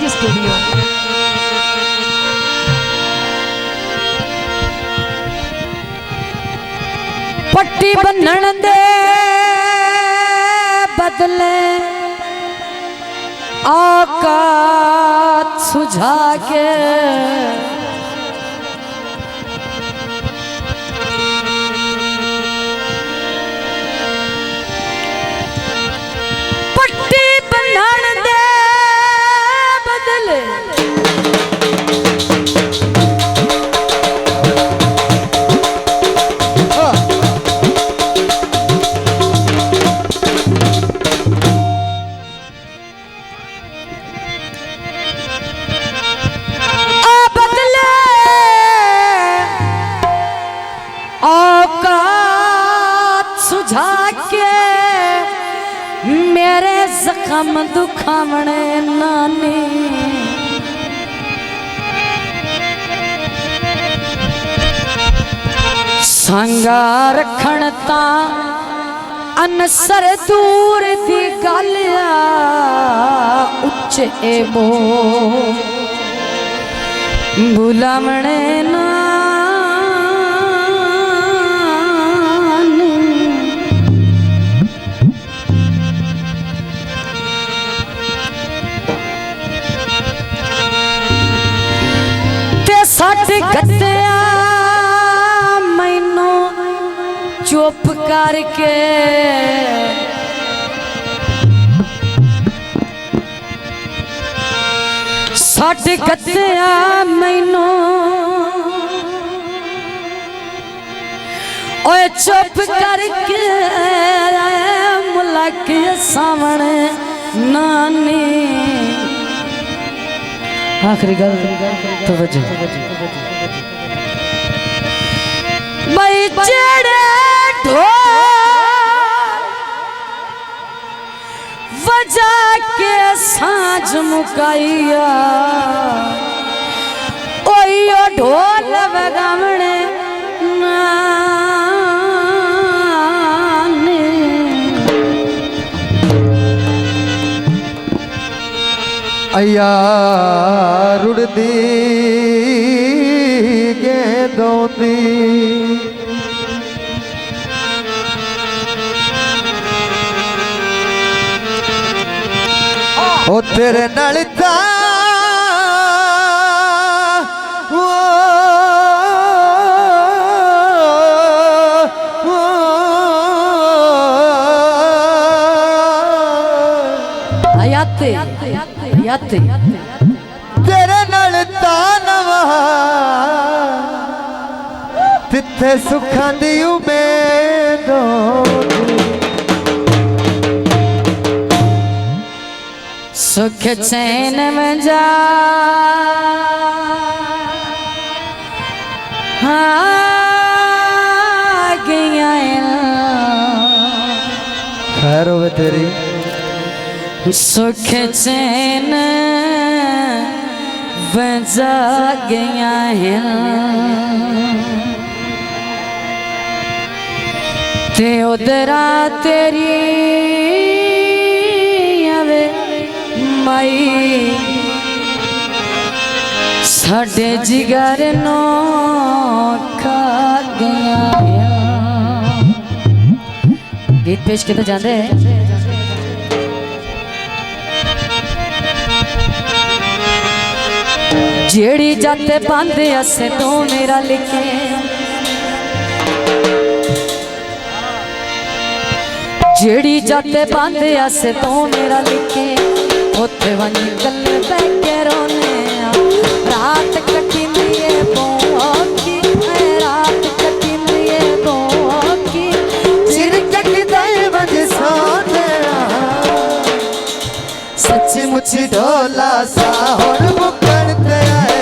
साज स्टूडियो। पट्टी बन्नण दे बदले औकात सुझा के पट्टी बन्नण दे बदले मेरे जख्म दुखावणे नानी संगा रखण ता अनसर दूर दी गल उच्चे बो बुलावणे ना सट गत्या मैनू चुप करके सट गत्या मैनू ओए चुप करके मुलक सामने नानी आखिरी गल तो वजह भाई जेड़े ढोल वजा के सांझ मुकाइया ओयो ढोल बगावणे अया रुड़दी गेंदोंदी ओ तेरे नाल ता तेरे नाल तानवा तिथे सुखां दी उम्मीद सुख चैन में जा गया खैर होवे तेरी सुख चैन बजा गया है ते उधरा तेरी आवे माई साडे जिगर नो खा गया है। गीत पेश किते जांदे जेड़ी जाते पांदे असे तो मेरा लिखे जेड़ी जाते पांदे असे तो मेरा लिखे उत्थे वन गल बैठे रोने रात कटिंदी है बोकी रात कटिंदी है बोकी चिर जगदे वज सोने सच्ची मुच्ची ढोला सा होर मुकण ते आए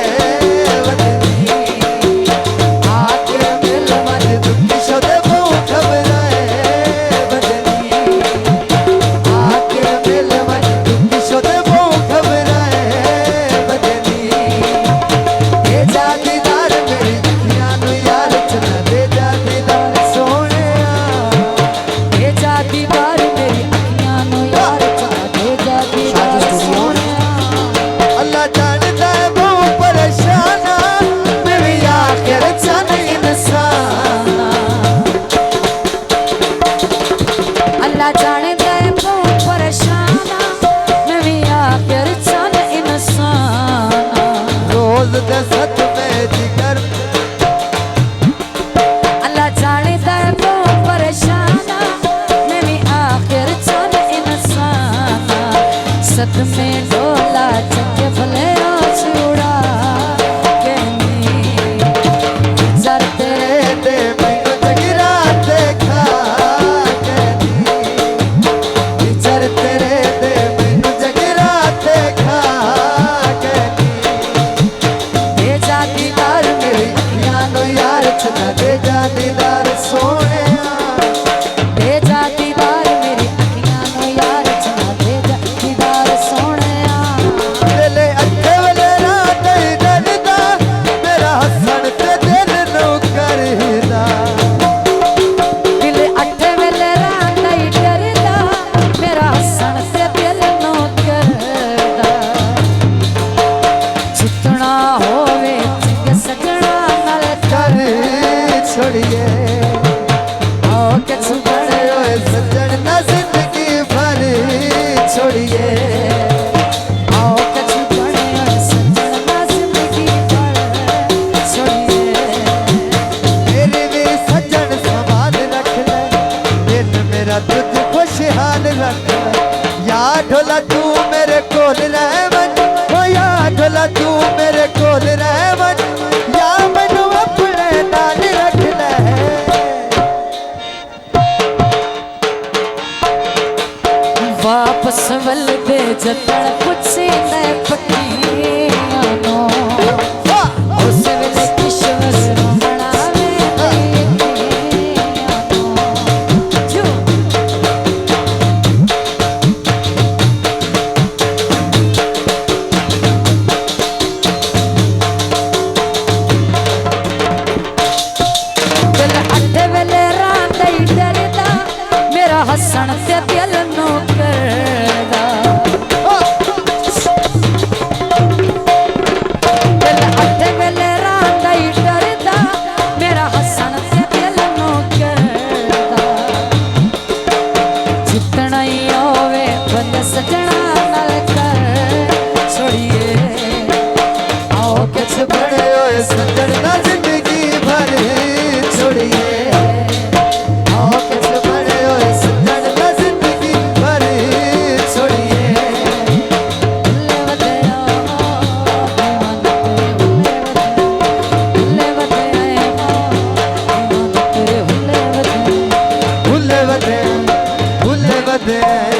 दे